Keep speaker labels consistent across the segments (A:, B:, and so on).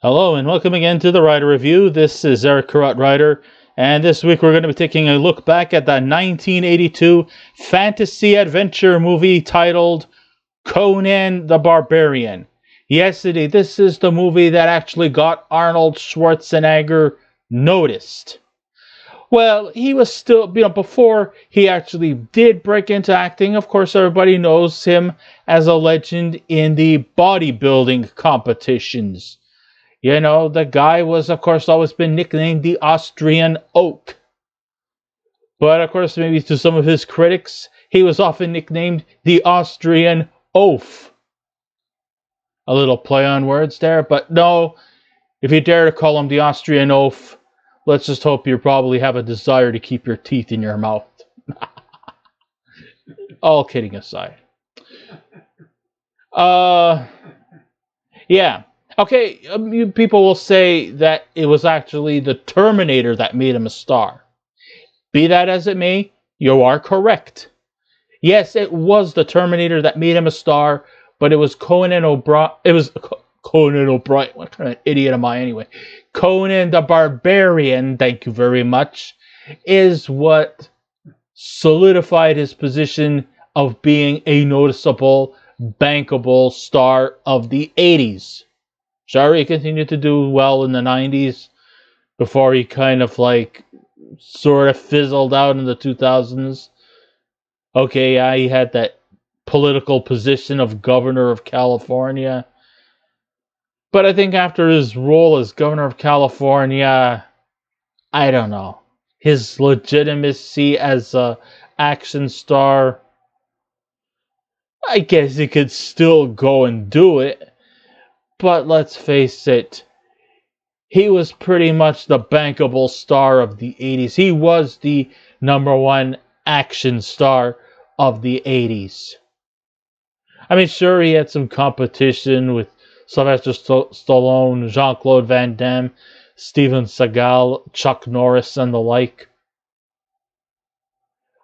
A: Hello and welcome again to the Writer Review. This is Eric Carrot Writer, and this week we're going to be taking a look back at the 1982 fantasy adventure movie titled Conan the Barbarian. Yes, indeed, this is the movie that actually got Arnold Schwarzenegger noticed. Well, he was still, before he actually did break into acting, of course, everybody knows him as a legend in the bodybuilding competitions. The guy was, of course, always been nicknamed the Austrian Oak. But, of course, maybe to some of his critics, he was often nicknamed the Austrian Oaf. A little play on words there, but no, if you dare to call him the Austrian Oaf, let's just hope you probably have a desire to keep your teeth in your mouth. All kidding aside. Yeah. Okay, people will say that it was actually the Terminator that made him a star. Be that as it may, you are correct. Yes, it was the Terminator that made him a star, but it was Conan O'Brien. It was Conan O'Brien. What kind of idiot am I anyway? Conan the Barbarian, thank you very much, is what solidified his position of being a noticeable, bankable star of the 80s. Sure, he continued to do well in the 90s before he kind of sort of fizzled out in the 2000s. Okay, yeah, he had that political position of governor of California. But I think after his role as governor of California, I don't know, his legitimacy as an action star, I guess he could still go and do it. But let's face it, he was pretty much the bankable star of the 80s. He was the number one action star of the 80s. I mean, sure, he had some competition with Sylvester Stallone, Jean-Claude Van Damme, Steven Seagal, Chuck Norris, and the like.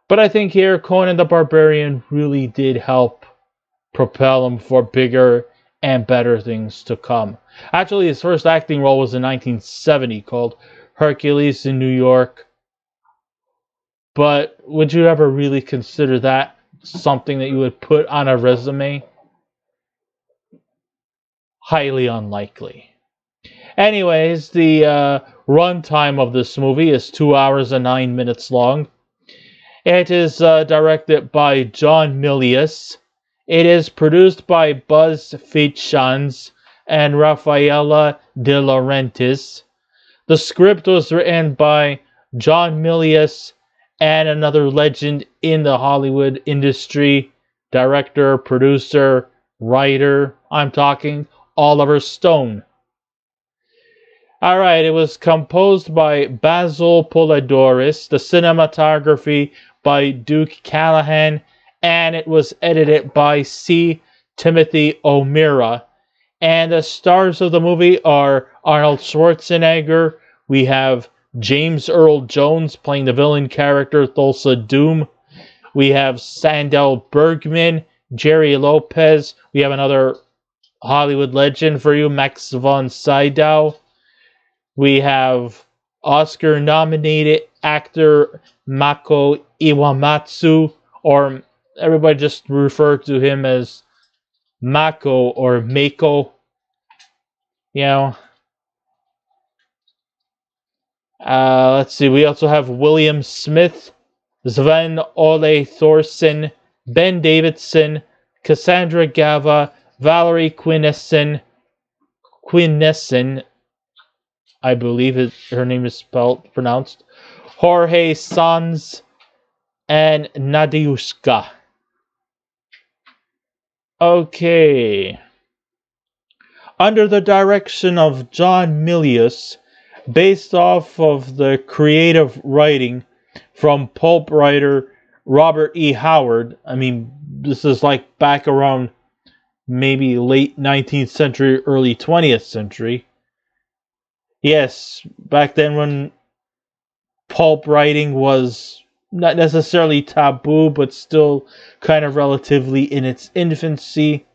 A: But I think here, Conan the Barbarian really did help propel him for bigger and better things to come. Actually, his first acting role was in 1970 called Hercules in New York. But would you ever really consider that something that you would put on a resume? Highly unlikely. Anyways, the runtime of this movie is 2 hours and 9 minutes long. It is directed by John Milius. It is produced by Buzz Feitshans and Rafaela De Laurentiis. The script was written by John Milius and another legend in the Hollywood industry, director, producer, writer. I'm talking Oliver Stone. Alright, it was composed by Basil Polidoris, the cinematography by Duke Callahan, and it was edited by C. Timothy O'Meara. And the stars of the movie are Arnold Schwarzenegger. We have James Earl Jones playing the villain character Thulsa Doom. We have Sandahl Bergman, Gerry Lopez. We have another Hollywood legend for you, Max von Sydow. We have Oscar-nominated actor Mako Iwamatsu, or everybody just refer to him as Mako or Mako. Let's see. We also have William Smith, Sven-Ole Thorsen, Ben Davidson, Cassandra Gava, Valerie Quennessen, I believe her name is pronounced, Jorge Sanz, and Nadiuska. Okay. Under the direction of John Milius, based off of the creative writing from pulp writer Robert E. Howard. I mean, this is back around maybe late 19th century, early 20th century. Yes, back then when pulp writing was not necessarily taboo, but still kind of relatively in its infancy.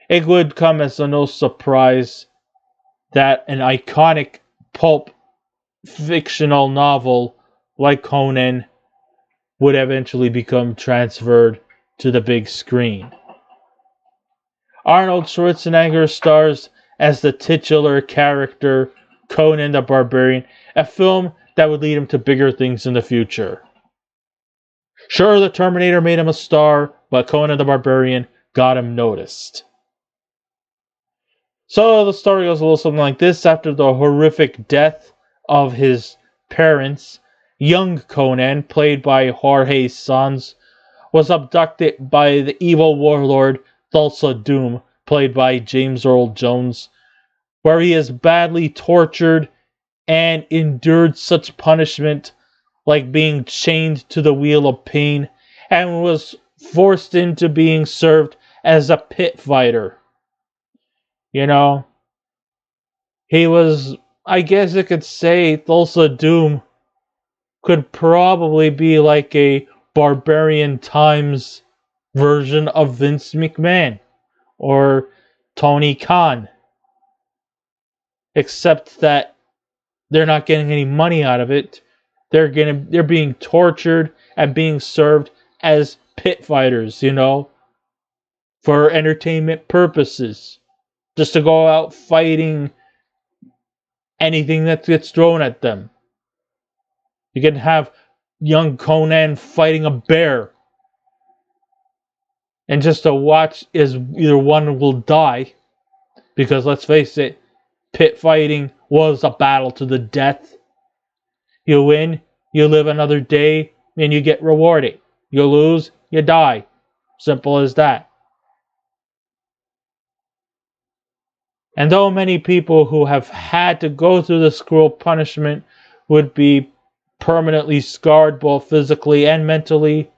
A: It would come as no surprise that an iconic pulp fictional novel like Conan would eventually become transferred to the big screen. Arnold Schwarzenegger stars as the titular character Conan the Barbarian, a film that would lead him to bigger things in the future. Sure, the Terminator made him a star, but Conan the Barbarian got him noticed. So the story goes a little something like this. After the horrific death of his parents, young Conan, played by Jorge Sanz, was abducted by the evil warlord Thulsa, played by James Earl Jones, where he is badly tortured and endured such punishment like being chained to the wheel of pain, and was forced into being served as a pit fighter. You know, he was, I guess you could say, Thulsa could probably be like a Barbarian Times version of Vince McMahon or Tony Khan, except that they're not getting any money out of it. They're being tortured and being served as pit fighters, for entertainment purposes, just to go out fighting anything that gets thrown at them. You can have young Conan fighting a bear, and just to watch is either one will die, because let's face it, pit fighting was a battle to the death. You win, you live another day, and you get rewarded. You lose, you die. Simple as that. And though many people who have had to go through this cruel punishment would be permanently scarred both physically and mentally,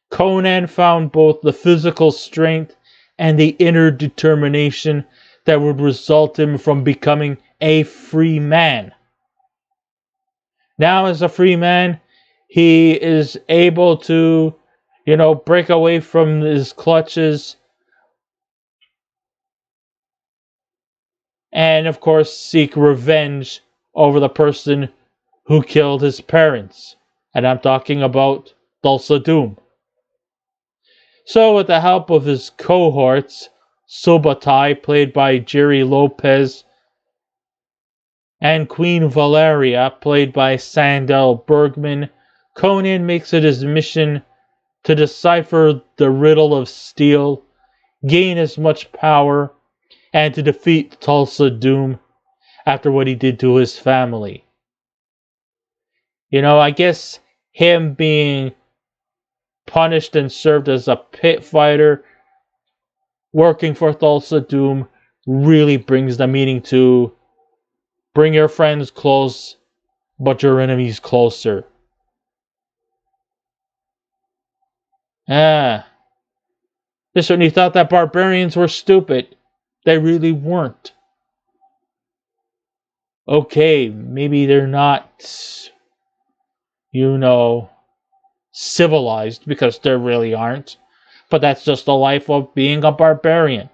A: Conan found both the physical strength and the inner determination that would result him from becoming a free man. Now, as a free man, he is able to, break away from his clutches and, of course, seek revenge over the person who killed his parents. And I'm talking about Thulsa. So, with the help of his cohorts, Subotai, played by Gerry Lopez, and Queen Valeria, played by Sandahl Bergman, Conan makes it his mission to decipher the riddle of steel, gain as much power, and to defeat Thulsa after what he did to his family. I guess him being punished and served as a pit fighter, working for Thulsa really brings the meaning to bring your friends close, but your enemies closer. This when you thought that barbarians were stupid. They really weren't. Okay, maybe they're not, civilized, because they really aren't. But that's just the life of being a barbarian.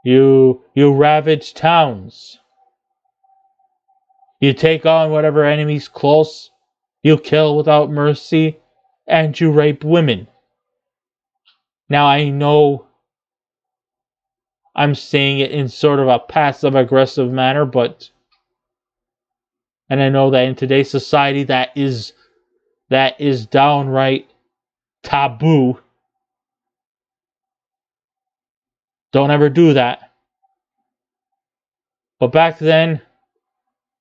A: You ravage towns. You take on whatever enemy's close. You kill without mercy. And you rape women. Now I know I'm saying it in sort of a passive-aggressive manner, and I know that in today's society that is downright taboo. Don't ever do that. But back then,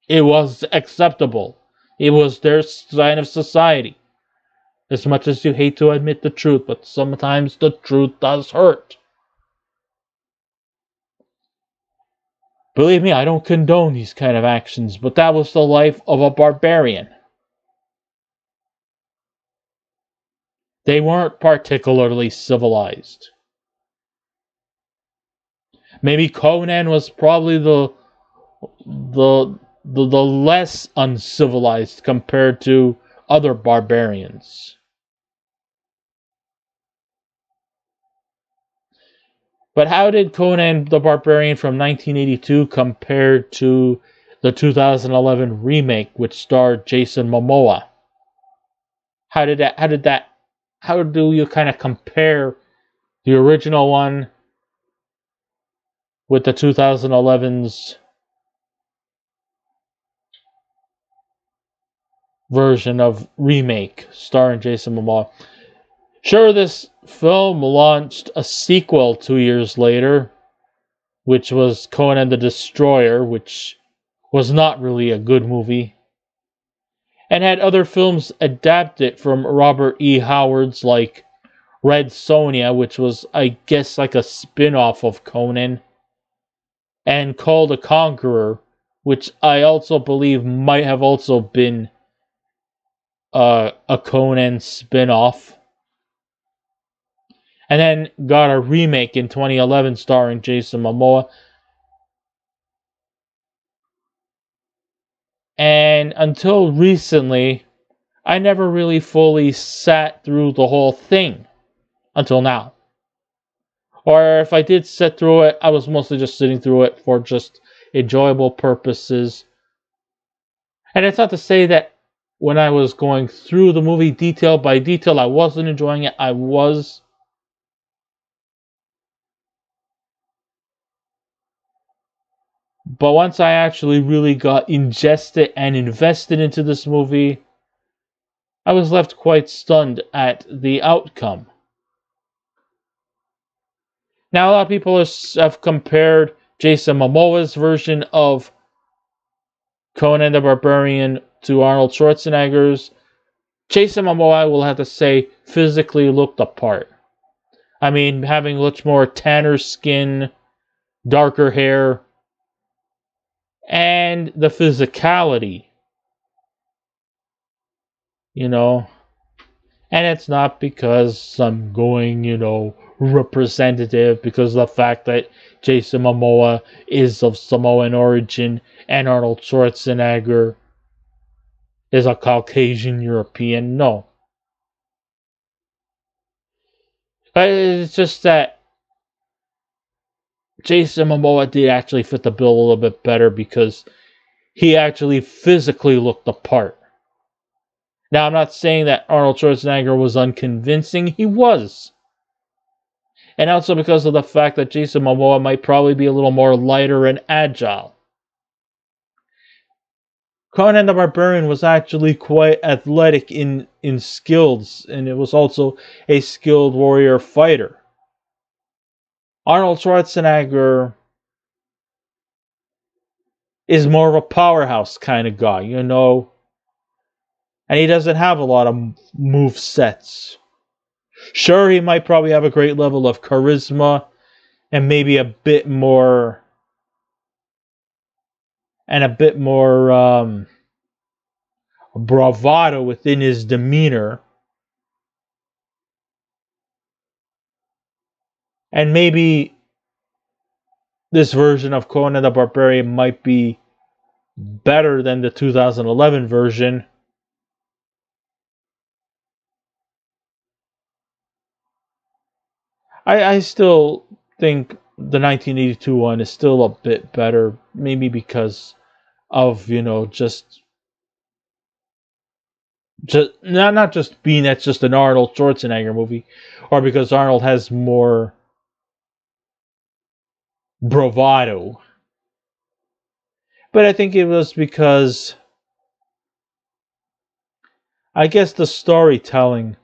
A: it was acceptable. It was their sign of society. As much as you hate to admit the truth, but sometimes the truth does hurt. Believe me, I don't condone these kind of actions, but that was the life of a barbarian. They weren't particularly civilized. Maybe Conan was probably the less uncivilized compared to other barbarians. But how did Conan the Barbarian from 1982 compare to the 2011 remake, which starred Jason Momoa? How do you kind of compare the original one with the 2011's version of remake starring Jason Momoa? Sure, this film launched a sequel 2 years later, which was Conan the Destroyer, which was not really a good movie, and had other films adapted from Robert E. Howard's, like Red Sonja, which was, I guess, like a spin-off of Conan, and Call the Conqueror, which I also believe might have also been a Conan spin-off. And then got a remake in 2011 starring Jason Momoa. And until recently, I never really fully sat through the whole thing until now. Or if I did sit through it, I was mostly just sitting through it for just enjoyable purposes. And it's not to say that when I was going through the movie detail by detail, I wasn't enjoying it. I was. But once I actually really got ingested and invested into this movie, I was left quite stunned at the outcome. Now, a lot of people have compared Jason Momoa's version of Conan the Barbarian to Arnold Schwarzenegger's. Jason Momoa, I will have to say, physically looked the part. I mean, having much more tanner skin, darker hair, and the physicality. And it's not because I'm going, representative, because of the fact that Jason Momoa is of Samoan origin and Arnold Schwarzenegger is a Caucasian European. No. But it's just that Jason Momoa did actually fit the bill a little bit better because he actually physically looked the part. Now, I'm not saying that Arnold Schwarzenegger was unconvincing. He was. And also because of the fact that Jason Momoa might probably be a little more lighter and agile. Conan the Barbarian was actually quite athletic in skills, and it was also a skilled warrior fighter. Arnold Schwarzenegger is more of a powerhouse kind of guy, and he doesn't have a lot of move sets. Sure, he might probably have a great level of charisma and maybe a bit more bravado within his demeanor. And maybe this version of Conan the Barbarian might be better than the 2011 version. I still think the 1982 one is still a bit better, maybe because of, just not just being that's just an Arnold Schwarzenegger movie, or because Arnold has more bravado. But I think it was because I guess the storytelling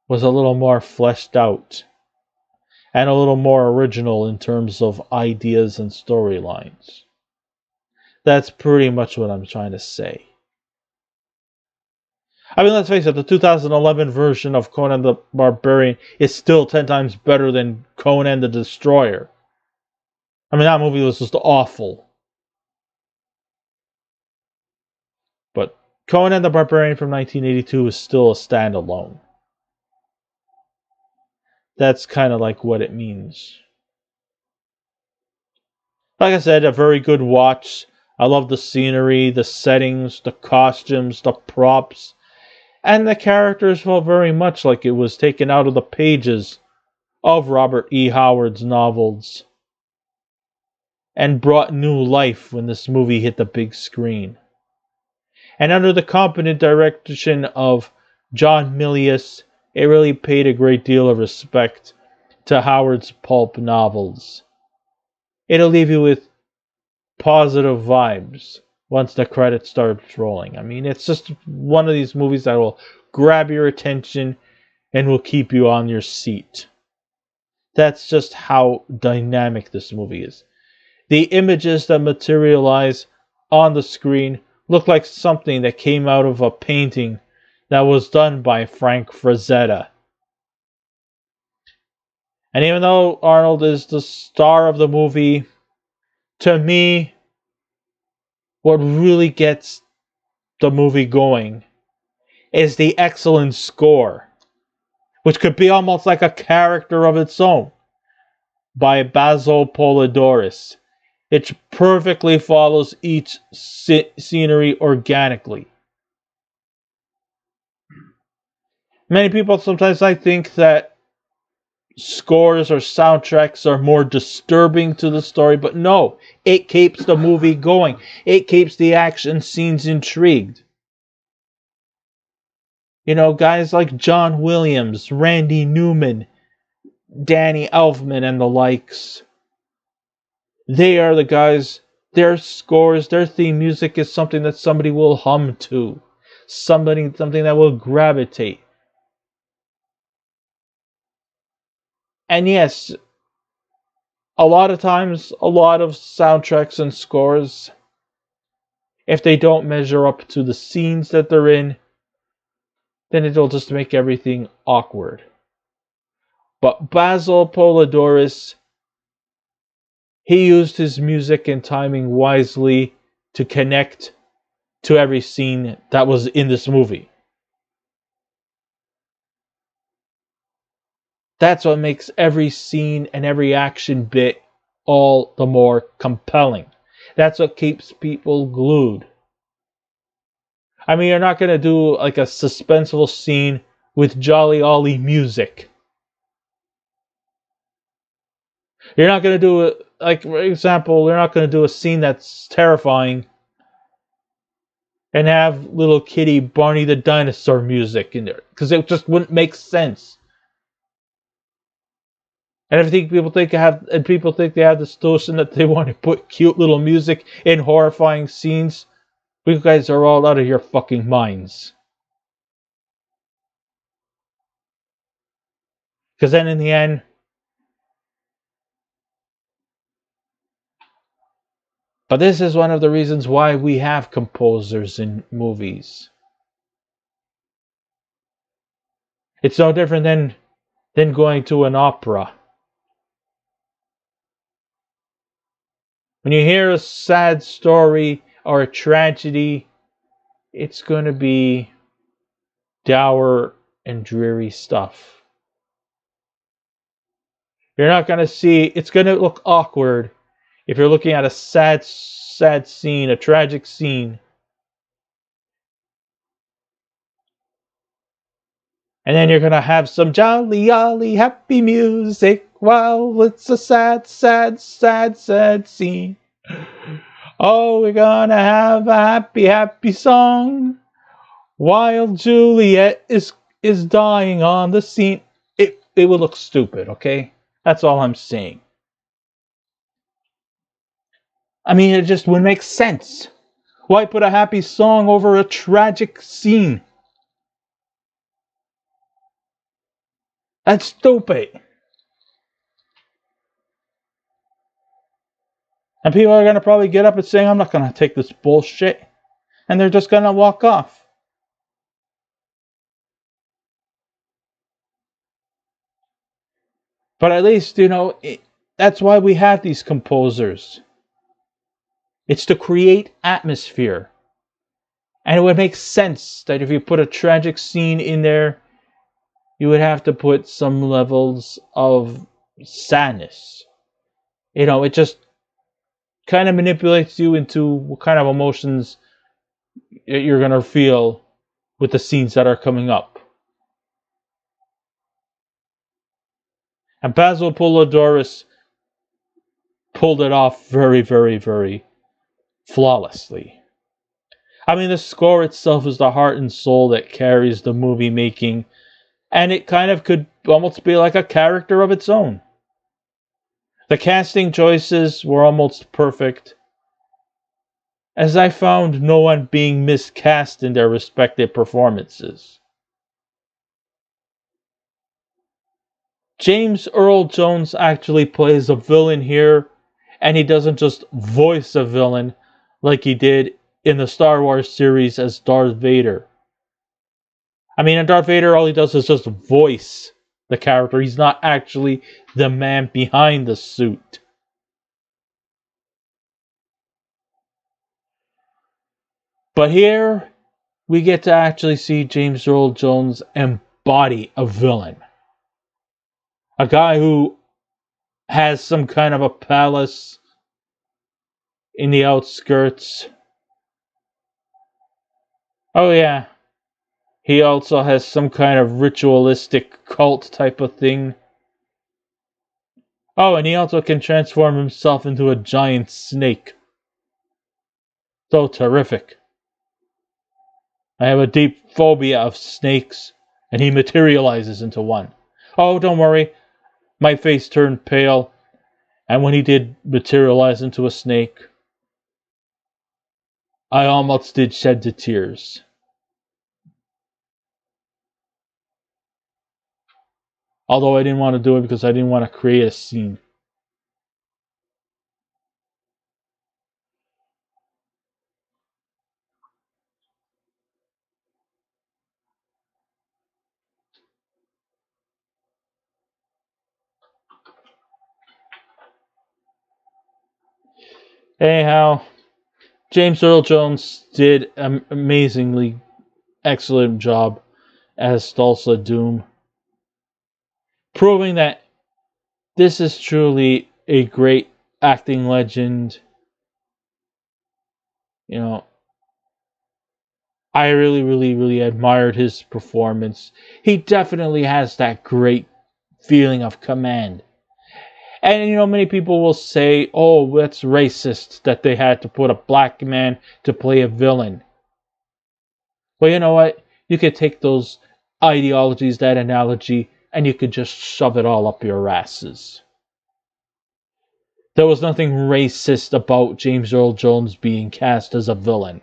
A: was a little more fleshed out and a little more original in terms of ideas and storylines. That's pretty much what I'm trying to say. I mean, let's face it, the 2011 version of Conan the Barbarian is still 10 times better than Conan the Destroyer. I mean, that movie was just awful. But Conan the Barbarian from 1982 is still a standalone. That's kind of like what it means. Like I said, a very good watch. I love the scenery, the settings, the costumes, the props, and the characters felt very much like it was taken out of the pages of Robert E. Howard's novels and brought new life when this movie hit the big screen. And under the competent direction of John Milius, it really paid a great deal of respect to Howard's pulp novels. It'll leave you with positive vibes once the credits starts rolling. I mean, it's just one of these movies that will grab your attention and will keep you on your seat. That's just how dynamic this movie is. The images that materialize on the screen look like something that came out of a painting that was done by Frank Frazetta. And even though Arnold is the star of the movie, to me, what really gets the movie going is the excellent score, which could be almost like a character of its own, by Basil Polidoris. It perfectly follows each scenery organically. Many people sometimes I think that scores or soundtracks are more disturbing to the story, but no, it keeps the movie going. It keeps the action scenes intrigued. You know, guys like John Williams, Randy Newman, Danny Elfman, and the likes. They are the guys, their scores, their theme music is something that somebody will hum to. Something that will gravitate. And yes, a lot of times, a lot of soundtracks and scores, if they don't measure up to the scenes that they're in, then it'll just make everything awkward. But Basil Polidoris, he used his music and timing wisely to connect to every scene that was in this movie. That's what makes every scene and every action bit all the more compelling. That's what keeps people glued. I mean, you're not going to do like a suspenseful scene with Jolly Ollie music. You're not going to do it, like, for example, you're not going to do a scene that's terrifying and have little kitty Barney the Dinosaur music in there, because it just wouldn't make sense. And everything people think they have this notion that they want to put cute little music in horrifying scenes. You guys are all out of your fucking minds. Because then in the end, but this is one of the reasons why we have composers in movies. It's no different than going to an opera. When you hear a sad story or a tragedy, it's going to be dour and dreary stuff. You're not going to see, it's going to look awkward if you're looking at a sad scene, a tragic scene. And then you're going to have some jolly, happy music while it's a sad scene. Oh, we're going to have a happy song while Juliet is dying on the scene. It will look stupid, okay? That's all I'm saying. I mean, it just wouldn't make sense. Why put a happy song over a tragic scene? That's stupid. And people are going to probably get up and say, I'm not going to take this bullshit. And they're just going to walk off. But at least, you know, that's why we have these composers. It's to create atmosphere. And it would make sense that if you put a tragic scene in there, you would have to put some levels of sadness. You know, it just kind of manipulates you into what kind of emotions you're going to feel with the scenes that are coming up. And Basil Polidorus pulled it off very, very, very flawlessly. I mean, the score itself is the heart and soul that carries the movie making, and it kind of could almost be like a character of its own. The casting choices were almost perfect, as I found no one being miscast in their respective performances. James Earl Jones actually plays a villain here, and he doesn't just voice a villain like he did in the Star Wars series as Darth Vader. I mean, in Darth Vader, all he does is just voice the character. He's not actually the man behind the suit. But here, we get to actually see James Earl Jones embody a villain. A guy who has some kind of a palace in the outskirts. Oh yeah, he also has some kind of ritualistic cult type of thing. Oh, and he also can transform himself into a giant snake. So terrific. I have a deep phobia of snakes, and he materializes into one. Oh, don't worry, my face turned pale, and when he did materialize into a snake, I almost did shed the tears. Although I didn't want to do it because I didn't want to create a scene. Anyhow, James Earl Jones did an amazingly excellent job as Thulsa Doom, proving that this is truly a great acting legend. You know, I really, really, really admired his performance. He definitely has that great feeling of command. And, many people will say, oh, that's racist that they had to put a black man to play a villain. Well, you know what? You could take those ideologies, that analogy, and you could just shove it all up your asses. There was nothing racist about James Earl Jones being cast as a villain.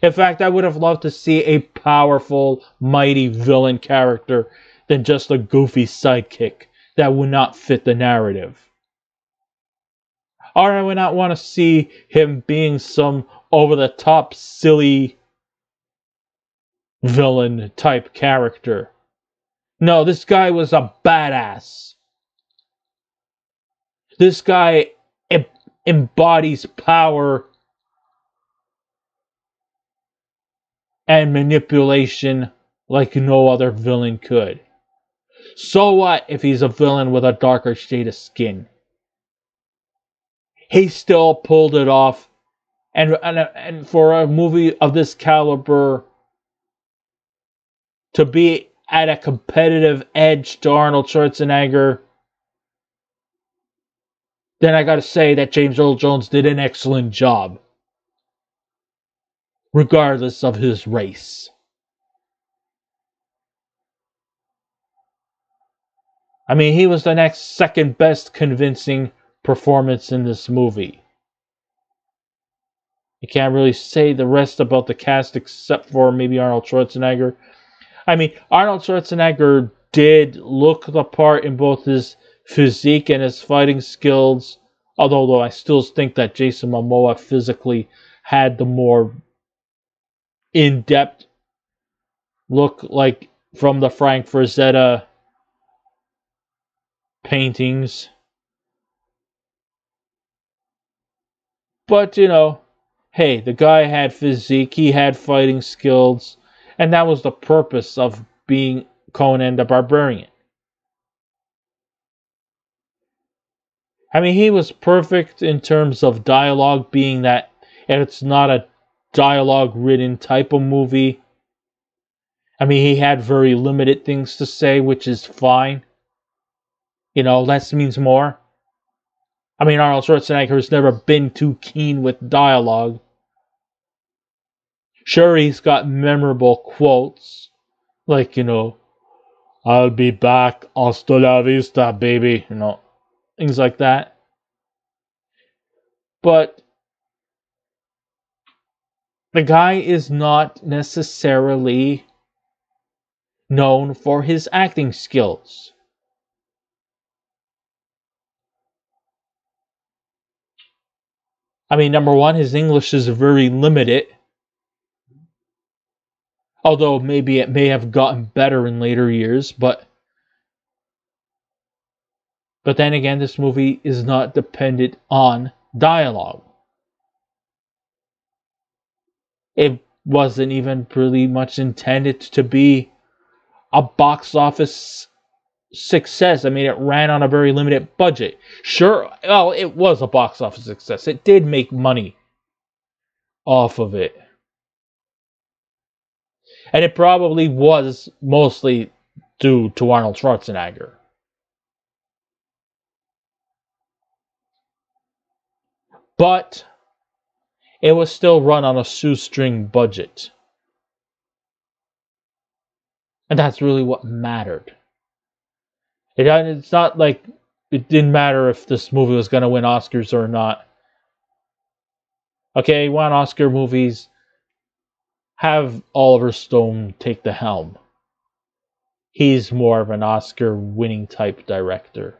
A: In fact, I would have loved to see a powerful, mighty villain character than just a goofy sidekick that would not fit the narrative. Or I would not want to see him being some over-the-top, silly villain type character. No, this guy was a badass. This guy embodies power and manipulation like no other villain could. So what if he's a villain with a darker shade of skin? He still pulled it off. And for a movie of this caliber to be at a competitive edge to Arnold Schwarzenegger, then I gotta say that James Earl Jones did an excellent job, regardless of his race. I mean, he was the next second best convincing performance in this movie. You can't really say the rest about the cast except for maybe Arnold Schwarzenegger. I mean, Arnold Schwarzenegger did look the part in both his physique and his fighting skills, although I still think that Jason Momoa physically had the more in-depth look, like from the Frank Frazetta paintings. But, hey, the guy had physique, he had fighting skills, and that was the purpose of being Conan the Barbarian. I mean, he was perfect in terms of dialogue, being that it's not a dialogue-ridden type of movie. I mean, he had very limited things to say, which is fine. Less means more. I mean, Arnold Schwarzenegger has never been too keen with dialogue. Sure, he's got memorable quotes, like, I'll be back, hasta la vista, baby, things like that. But the guy is not necessarily known for his acting skills. I mean, number one, his English is very limited. Although maybe it may have gotten better in later years, but then again, this movie is not dependent on dialogue. It wasn't even really much intended to be a box office success. I mean, it ran on a very limited budget. Sure, well, it was a box office success. It did make money off of it. And it probably was mostly due to Arnold Schwarzenegger. But it was still run on a shoestring budget. And that's really what mattered. It's not like it didn't matter if this movie was going to win Oscars or not. Okay, won Oscar movies. Have Oliver Stone take the helm. He's more of an Oscar-winning type director.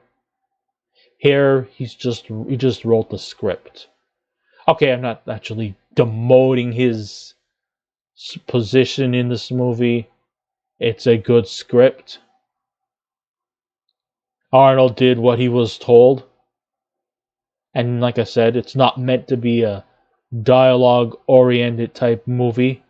A: Here, he just wrote the script. Okay, I'm not actually demoting his position in this movie. It's a good script. Arnold did what he was told. And like I said, it's not meant to be a dialogue-oriented type movie.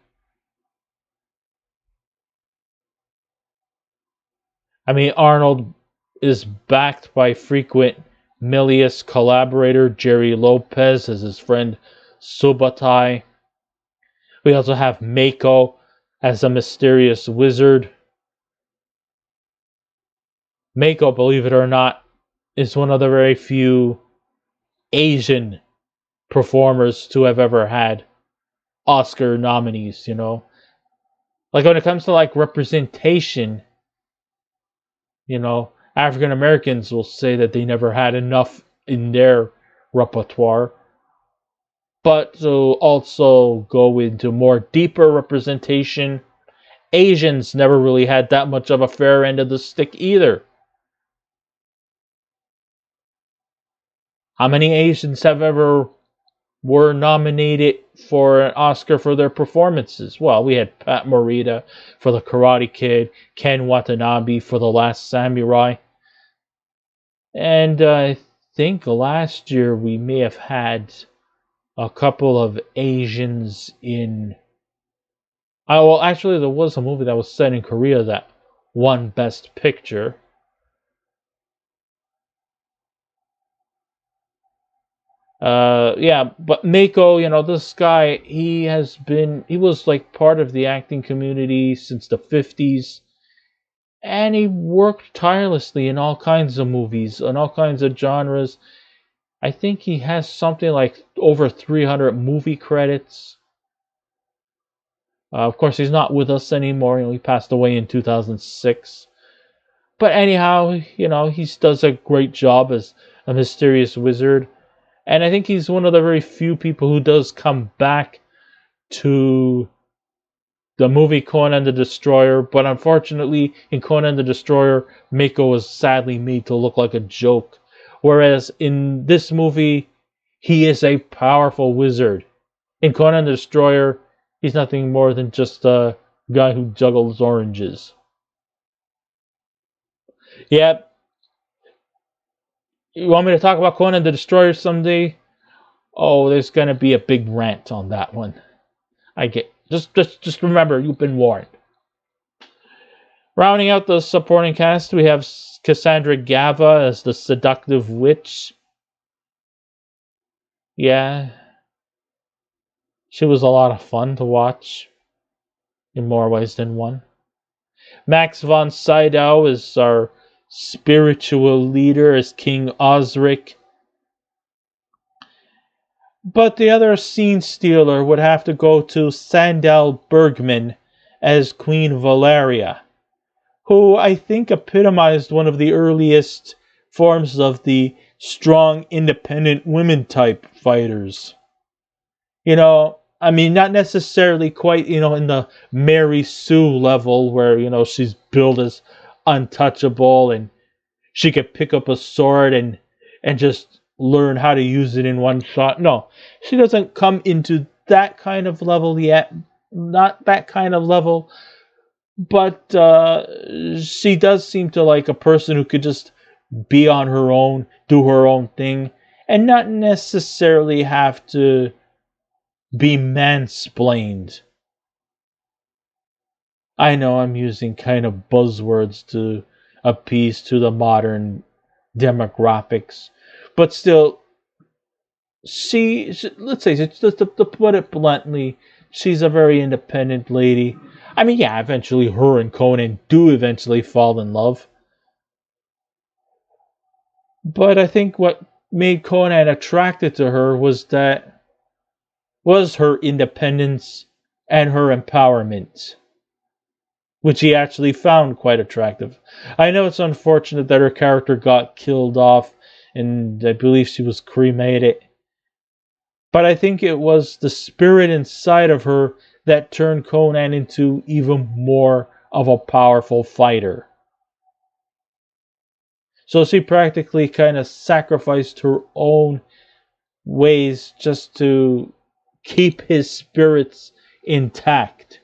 A: I mean, Arnold is backed by frequent Milius collaborator Gerry Lopez as his friend Subotai. We also have Mako as a mysterious wizard. Mako, believe it or not, is one of the very few Asian performers to have ever had Oscar nominees, Like when it comes to like representation, African Americans will say that they never had enough in their repertoire. But to also go into more deeper representation, Asians never really had that much of a fair end of the stick either. How many Asians have ever were nominated for an Oscar for their performances? Well, we had Pat Morita for The Karate Kid, Ken Watanabe for The Last Samurai, and I think last year we may have had a couple of Asians in... Oh, well, actually, there was a movie that was set in Korea that won Best Picture. Yeah, but Mako, this guy, he was like part of the acting community since the 50s. And he worked tirelessly in all kinds of movies, in all kinds of genres. I think he has something like over 300 movie credits. Of course, he's not with us anymore. He passed away in 2006. But anyhow, he does a great job as a mysterious wizard. And I think he's one of the very few people who does come back to the movie Conan the Destroyer. But unfortunately, in Conan the Destroyer, Mako was sadly made to look like a joke. Whereas in this movie, he is a powerful wizard. In Conan the Destroyer, he's nothing more than just a guy who juggles oranges. Yeah. You want me to talk about Conan the Destroyer someday? Oh, there's gonna be a big rant on that one. I get just remember, you've been warned. Rounding out the supporting cast, we have Cassandra Gava as the seductive witch. Yeah, she was a lot of fun to watch in more ways than one. Max von Sydow is our spiritual leader as King Osric. But the other scene stealer would have to go to Sandahl Bergman as Queen Valeria, who I think epitomized one of the earliest forms of the strong, independent women type fighters. I mean, not necessarily quite, in the Mary Sue level where, she's billed as untouchable and she could pick up a sword and just learn how to use it in one shot. No, she doesn't come into that kind of level yet. Not that kind of level. But she does seem to like a person who could just be on her own, do her own thing, and not necessarily have to be mansplained. I know I'm using kind of buzzwords to appease to the modern demographics, but still, let's say, just to put it bluntly, she's a very independent lady. I mean, yeah, eventually her and Conan do eventually fall in love. But I think what made Conan attracted to her was her independence and her empowerment, which he actually found quite attractive. I know it's unfortunate that her character got killed off, and I believe she was cremated. But I think it was the spirit inside of her that turned Conan into even more of a powerful fighter. So she practically kind of sacrificed her own ways just to keep his spirits intact.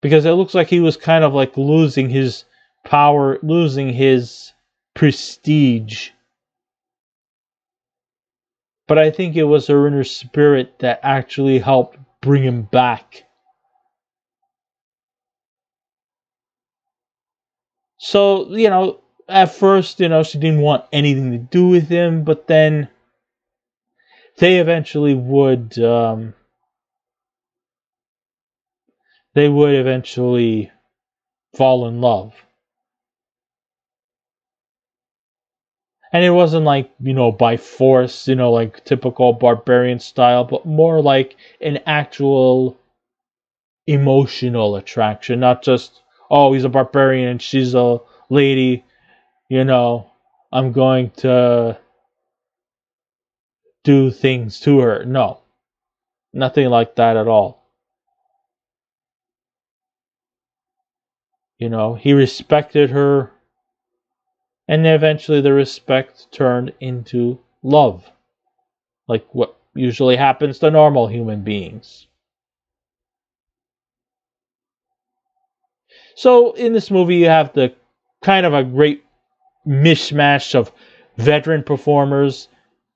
A: Because it looks like he was kind of like losing his power, losing his prestige. But I think it was her inner spirit that actually helped bring him back. So, at first, she didn't want anything to do with him, but then they eventually would, fall in love. And it wasn't like, by force, like typical barbarian style, but more like an actual emotional attraction, not just, oh, he's a barbarian and she's a lady, I'm going to do things to her. No, nothing like that at all. He respected her, and eventually the respect turned into love, like what usually happens to normal human beings. So in this movie, you have the kind of a great mishmash of veteran performers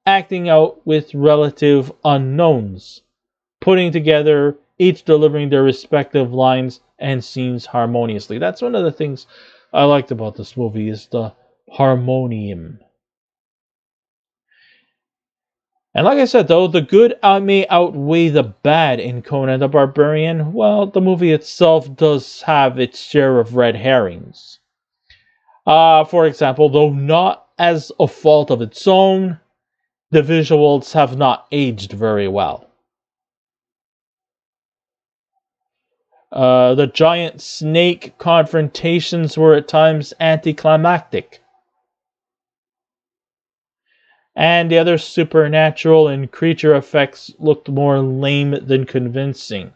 A: acting out with relative unknowns, putting together, each delivering their respective lines and scenes harmoniously. That's one of the things I liked about this movie, is the harmonium. And like I said, though, the good may outweigh the bad in Conan the Barbarian. Well, the movie itself does have its share of red herrings. For example, though not as a fault of its own, the visuals have not aged very well. The giant snake confrontations were at times anticlimactic. And the other supernatural and creature effects looked more lame than convincing.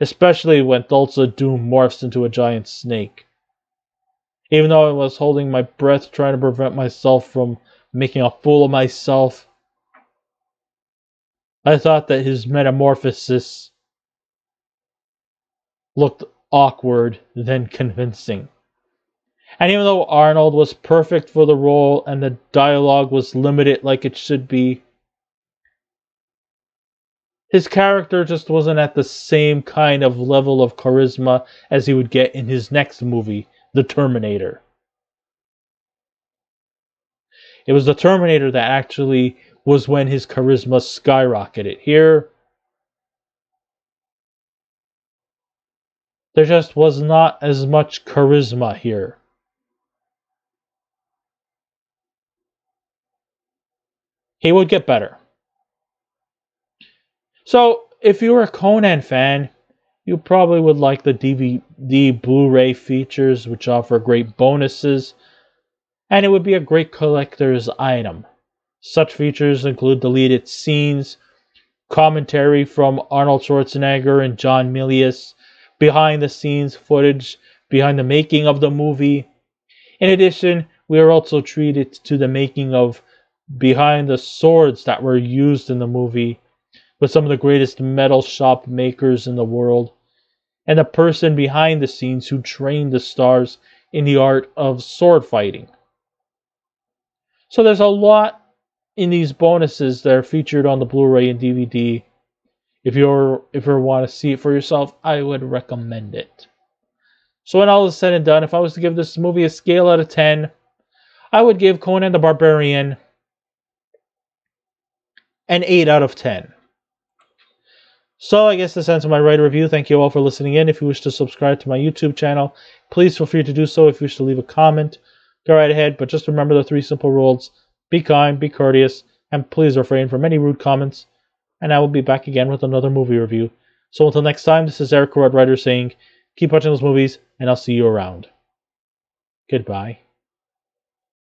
A: Especially when Thulsa Doom morphs into a giant snake. Even though I was holding my breath trying to prevent myself from making a fool of myself, I thought that his metamorphosis looked awkward than convincing. And even though Arnold was perfect for the role and the dialogue was limited like it should be, his character just wasn't at the same kind of level of charisma as he would get in his next movie, The Terminator. It was The Terminator that actually was when his charisma skyrocketed. Here, There just was not as much charisma here. He would get better. So, if you're a Conan fan, you probably would like the DVD Blu-ray features, which offer great bonuses, and it would be a great collector's item. Such features include deleted scenes, commentary from Arnold Schwarzenegger and John Milius, behind-the-scenes footage behind the making of the movie. In addition, we are also treated to the making of behind the swords that were used in the movie, with some of the greatest metal shop makers in the world, and the person behind the scenes who trained the stars in the art of sword fighting. So there's a lot in these bonuses that are featured on the Blu-ray and DVD. If you want to see it for yourself, I would recommend it. So when all is said and done, if I was to give this movie a scale out of 10, I would give Conan the Barbarian an 8 out of 10. So I guess this ends my writer review. Thank you all for listening in. If you wish to subscribe to my YouTube channel, please feel free to do so. If you wish to leave a comment, go right ahead. But just remember the 3 simple rules. Be kind, be courteous, and please refrain from any rude comments. And I will be back again with another movie review. So until next time, this is Eric Red Writer saying, keep watching those movies, and I'll see you around. Goodbye.